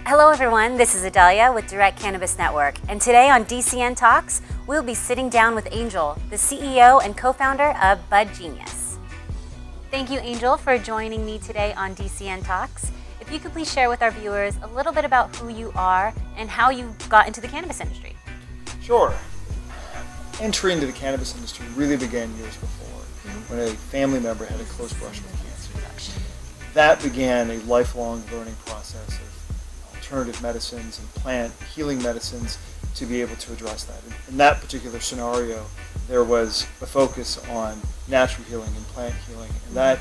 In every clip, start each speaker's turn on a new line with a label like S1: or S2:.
S1: Hello everyone, this is Adalia with Direct Cannabis Network, and today on DCN Talks, we'll be sitting down with Angel, the CEO and co-founder of Budgenius. Thank you, Angel, for joining me today on DCN Talks. If you could please share with our viewers a little bit about who you are and how you got into the cannabis industry.
S2: Sure. Entry into the cannabis industry really began years before, when a family member had a close brush with cancer. That began a lifelong learning process of alternative medicines and plant healing medicines to be able to address that. In that particular scenario, there was a focus on natural healing and plant healing, and that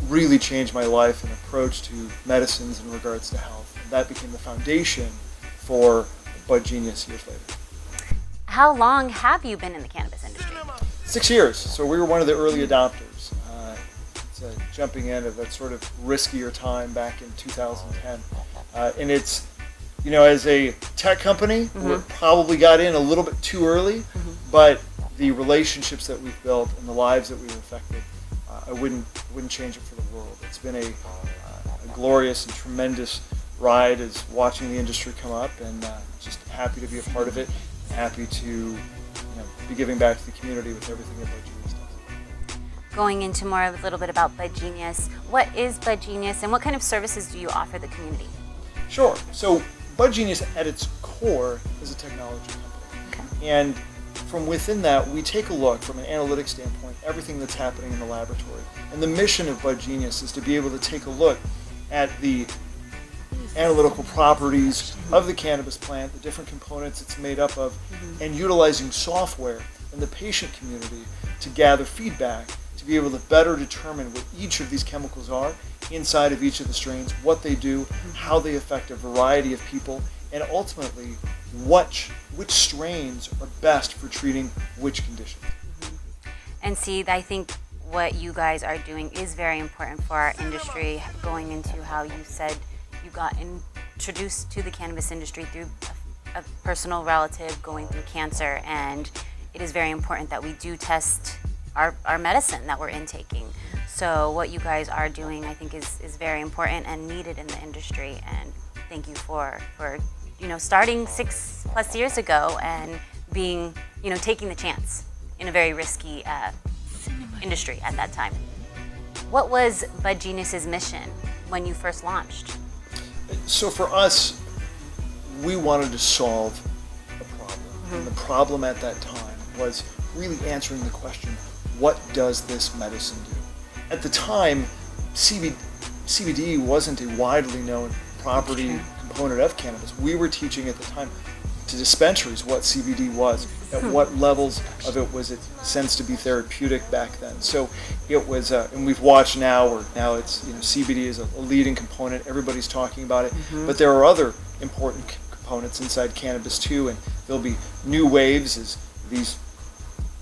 S2: really changed my life and approach to medicines in regards to health. And that became the foundation for Budgenius years later.
S1: How long have you been in the cannabis industry?
S2: 6 years. So we were one of the early adopters. It's jumping in at that sort of riskier time back in 2010. And it's, you know, as a tech company, we probably got in a little bit too early, but the relationships that we've built and the lives that we've affected, I wouldn't change it for the world. It's been a glorious and tremendous ride as watching the industry come up, and just happy to be a part of it. Happy to be giving back to the community with everything that Budgenius does.
S1: Going into more a little bit about Budgenius, what is Budgenius and what kind of services do you offer the community?
S2: Sure. So Budgenius at its core is a technology company. Okay. And from within that, we take a look from an analytics standpoint, everything that's happening in the laboratory. And the mission of Budgenius is to be able to take a look at the analytical properties of the cannabis plant, the different components it's made up of, and utilizing software in the patient community to gather feedback to be able to better determine what each of these chemicals are inside of each of the strains, what they do, how they affect a variety of people, and ultimately which strains are best for treating which conditions.
S1: And see, I think what you guys are doing is very important for our industry, going into how you said you got introduced to the cannabis industry through a personal relative going through cancer, and it is very important that we do test our medicine that we're intaking. So what you guys are doing, I think, is very important and needed in the industry, and thank you for starting 6+ years ago and being, taking the chance in a very risky industry at that time. What was Budgenius's mission when you first launched?
S2: So for us, we wanted to solve a problem. And the problem at that time was really answering the question, what does this medicine do? At the time, CBD wasn't a widely known property component of cannabis. We were teaching at the time to dispensaries what CBD was, at what levels of it was it sensed to be therapeutic back then. So it was, and we've watched now it's, CBD is a leading component, everybody's talking about it, but there are other important components inside cannabis too, and there'll be new waves as these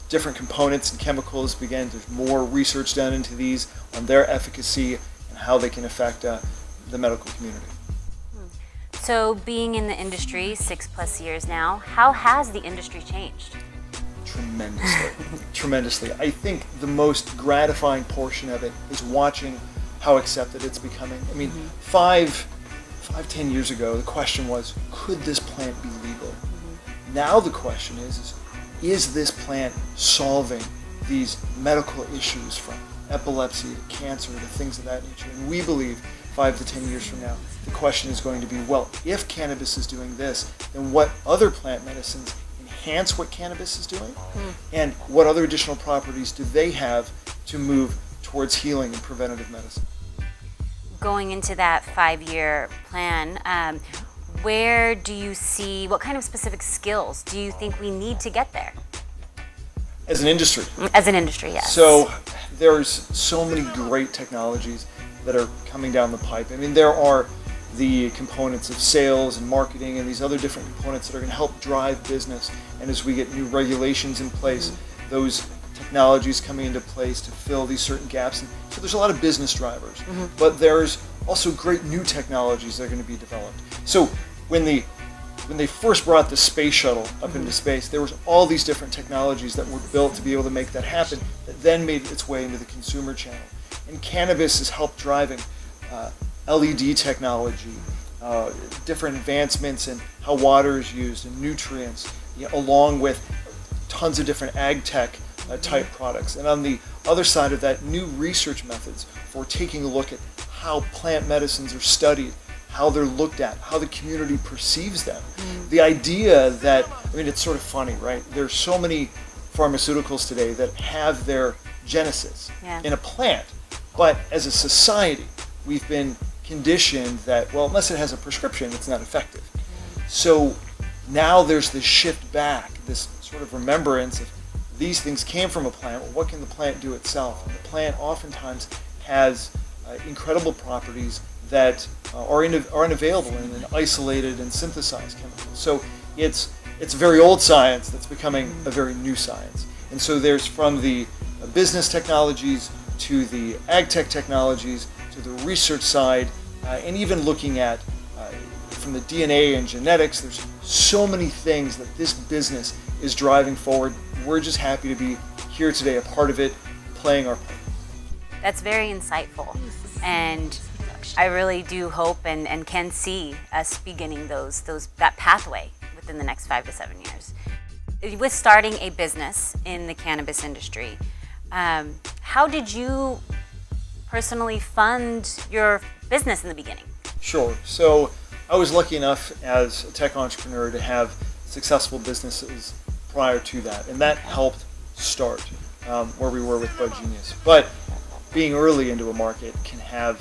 S2: different components and chemicals begin, there's more research done into these on their efficacy and how they can affect the medical community.
S1: So being in the industry 6+ years now, how has the industry changed?
S2: Tremendously. I think the most gratifying portion of it is watching how accepted it's becoming. I mean, 5-10 years ago, the question was, could this plant be legal? Now the question is this plant solving these medical issues from epilepsy to cancer to things of that nature? And we believe 5 to 10 years from now, the question is going to be, well, if cannabis is doing this, then what other plant medicines enhance what cannabis is doing? And what other additional properties do they have to move towards healing and preventative medicine?
S1: Going into that 5-year plan, where do you see, what kind of specific skills do you think we need to get there?
S2: As an industry?
S1: As an industry, yes.
S2: So there's so many great technologies that are coming down the pipe. I mean, there are the components of sales and marketing and these other different components that are going to help drive business. And as we get new regulations in place, those technologies coming into place to fill these certain gaps. And so there's a lot of business drivers, but there's also great new technologies that are going to be developed. So when they first brought the space shuttle up into space, there was all these different technologies that were built to be able to make that happen, that then made its way into the consumer channel. And cannabis has helped driving LED technology different advancements in how water is used and nutrients, along with tons of different ag tech type products. And on the other side of that, new research methods for taking a look at how plant medicines are studied, how they're looked at, how the community perceives them. The idea that, it's sort of funny, right? There's so many pharmaceuticals today that have their genesis in a plant, but as a society, we've been conditioned that, well, unless it has a prescription, it's not effective. So now there's this shift back, this sort of remembrance of these things came from a plant. Well, what can the plant do itself? And the plant oftentimes has incredible properties that are unavailable in an isolated and synthesized chemical. So it's very old science that's becoming a very new science. And so there's from the business technologies to the ag tech technologies to the research side, and even looking at from the DNA and genetics. There's so many things that this business is driving forward. We're just happy to be here today, a part of it, playing our part.
S1: That's very insightful, and I really do hope and can see us beginning that pathway within the next 5 to 7 years. With starting a business in the cannabis industry, how did you personally fund your business in the beginning? Sure.
S2: So I was lucky enough as a tech entrepreneur to have successful businesses prior to that, and that helped start where we were with Budgenius. But being early into a market can have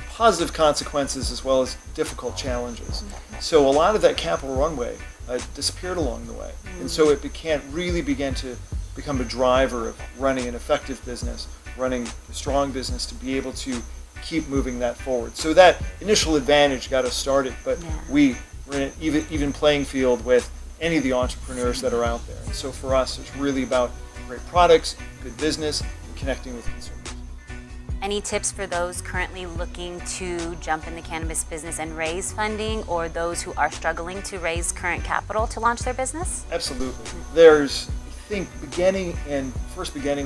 S2: positive consequences as well as difficult challenges. So a lot of that capital runway disappeared along the way, and so it began to become a driver of running an effective business, running a strong business to be able to keep moving that forward. So that initial advantage got us started, but we were in an even playing field with any of the entrepreneurs that are out there. And so for us, it's really about great products, good business, and connecting with consumers.
S1: Any tips for those currently looking to jump in the cannabis business and raise funding, or those who are struggling to raise current capital to launch their business?
S2: Absolutely. There's, I think, beginning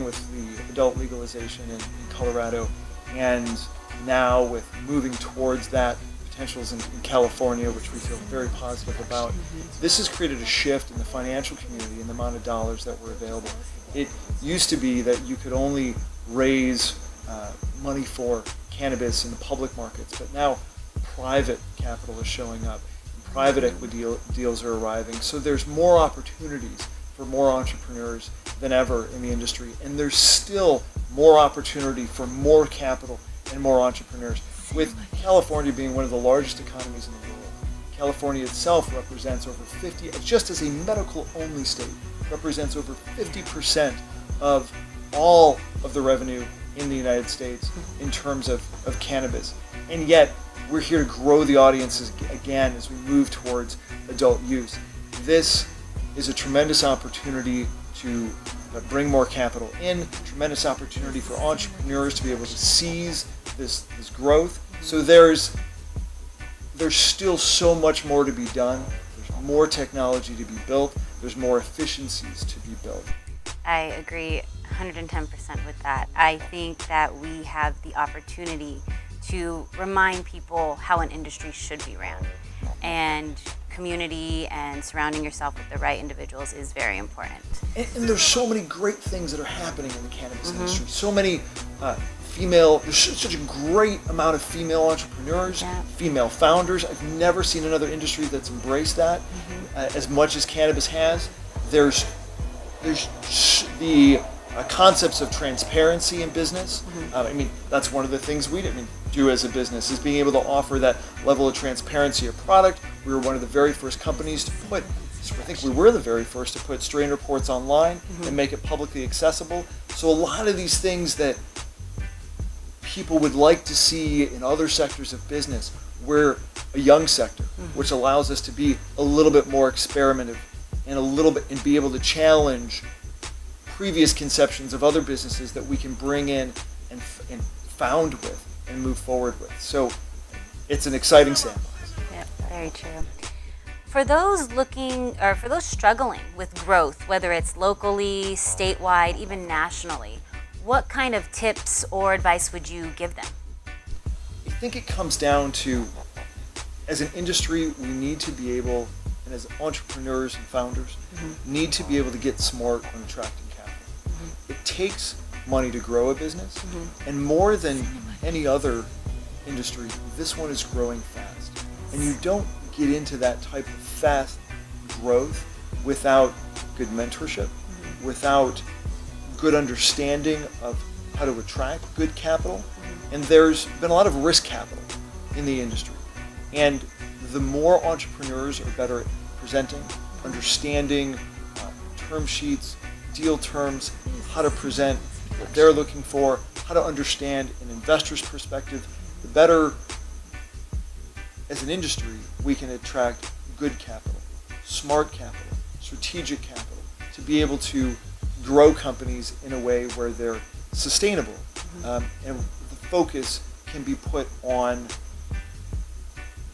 S2: with the adult legalization in Colorado, and now with moving towards that, potentials in California, which we feel very positive about. This has created a shift in the financial community and the amount of dollars that were available. It used to be that you could only raise money for cannabis in the public markets, but now private capital is showing up, and private equity deals are arriving. So there's more opportunities for more entrepreneurs than ever in the industry, and there's still more opportunity for more capital and more entrepreneurs. With California being one of the largest economies in the world, California itself represents over 50, just as a medical-only state, represents over 50% of all of the revenue in the United States in terms of cannabis. And yet, we're here to grow the audiences again as we move towards adult use. This is a tremendous opportunity to bring more capital in, tremendous opportunity for entrepreneurs to be able to seize this growth. So there's still so much more to be done. There's more technology to be built. There's more efficiencies to be built.
S1: I agree 110% with that. I think that we have the opportunity to remind people how an industry should be ran. And community and surrounding yourself with the right individuals is very important.
S2: And there's so many great things that are happening in the cannabis industry. So many there's such a great amount of female entrepreneurs, female founders. I've never seen another industry that's embraced that as much as cannabis has. There's the concepts of transparency in business. That's one of the things we do as a business, is being able to offer that level of transparency of product. We were one of the very first companies to put, I think we were the very first to put strain reports online and make it publicly accessible. So a lot of these things that people would like to see in other sectors of business, we're a young sector, which allows us to be a little bit more experimentative and be able to challenge previous conceptions of other businesses that we can bring in and found with and move forward with. So it's an exciting sample.
S1: Yep, very true. For those struggling with growth, whether it's locally, statewide, even nationally, what kind of tips or advice would you give them?
S2: I think it comes down to as an industry, we need to be able, and as entrepreneurs and founders, need to be able to get smart on attracting capital. It takes money to grow a business, and more than any other industry, this one is growing fast. And you don't get into that type of fast growth without good mentorship, without good understanding of how to attract good capital. And there's been a lot of risk capital in the industry. And the more entrepreneurs are better at presenting, understanding term sheets, deal terms, how to present what they're looking for, how to understand an investor's perspective, the better as an industry we can attract good capital, smart capital, strategic capital, to be able to grow companies in a way where they're sustainable. And the focus can be put on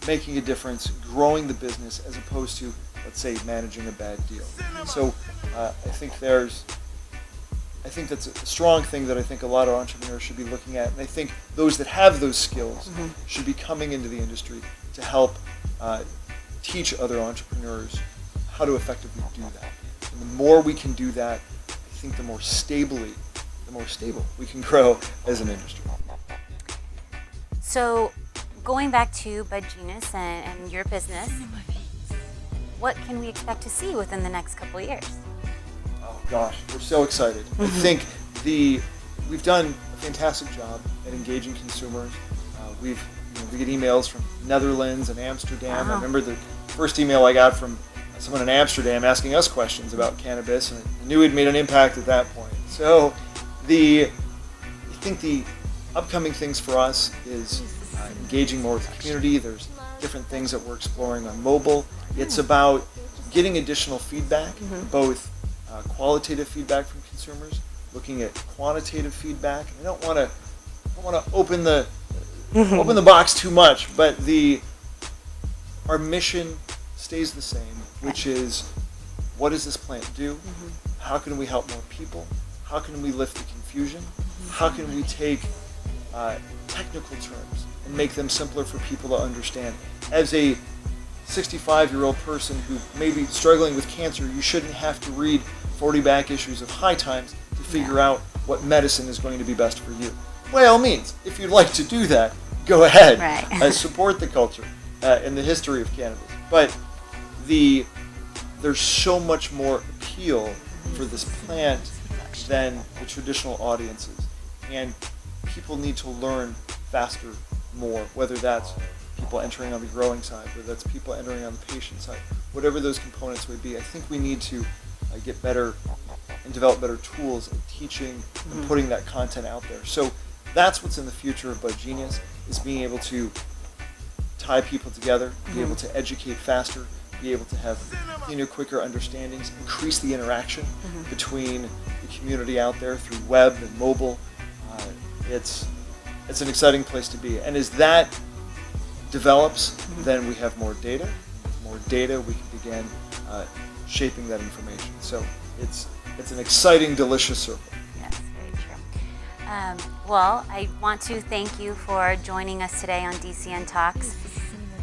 S2: making a difference, growing the business, as opposed to, let's say, managing a bad deal. So I think that's a strong thing that I think a lot of entrepreneurs should be looking at. And I think those that have those skills should be coming into the industry to help teach other entrepreneurs how to effectively do that. And the more we can do that, I think the more stable we can grow as an industry.
S1: So going back to Budgenius and your business, what can we expect to see within the next couple of years?
S2: Oh gosh, we're so excited. I think we've done a fantastic job at engaging consumers. We get emails from Netherlands and Amsterdam. I remember the first email I got from someone in Amsterdam asking us questions about cannabis, and I knew we'd made an impact at that point. So I think the upcoming things for us is engaging more with the community. There's different things that we're exploring on mobile. It's about getting additional feedback, both qualitative feedback from consumers, looking at quantitative feedback. I don't want to open the box too much, but our mission stays the same, which is, what does this plant do? How can we help more people? How can we lift the confusion? How can we take technical terms and make them simpler for people to understand? As a 65-year-old person who may be struggling with cancer, you shouldn't have to read 40 back issues of High Times to figure out what medicine is going to be best for you. By all means, if you'd like to do that, go ahead.
S1: Right.
S2: Support the culture and the history of cannabis. But there's so much more appeal for this plant than the traditional audiences. And people need to learn faster, more, whether that's people entering on the growing side, whether that's people entering on the patient side, whatever those components would be. I think we need to get better and develop better tools at teaching and putting that content out there. So that's what's in the future of Budgenius, is being able to tie people together, be able to educate faster, be able to have cleaner, quicker understandings, increase the interaction between the community out there through web and mobile. It's an exciting place to be. And as that develops, then we have more data. With more data, we can begin shaping that information. So it's an exciting, delicious circle.
S1: Yes, very true. Well, I want to thank you for joining us today on DCN Talks.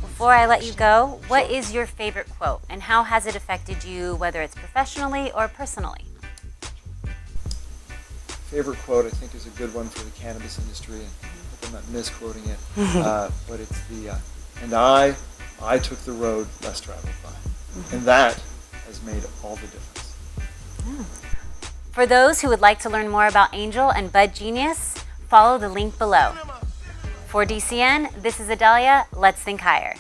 S1: Before I let you go, what is your favorite quote, and how has it affected you, whether it's professionally or personally?
S2: Favorite quote, I think, is a good one for the cannabis industry, and I hope I'm not misquoting it, but it's and I took the road less traveled by. And that has made all the difference.
S1: For those who would like to learn more about Angel and Budgenius, follow the link below. For DCN, this is Adelia. Let's think higher.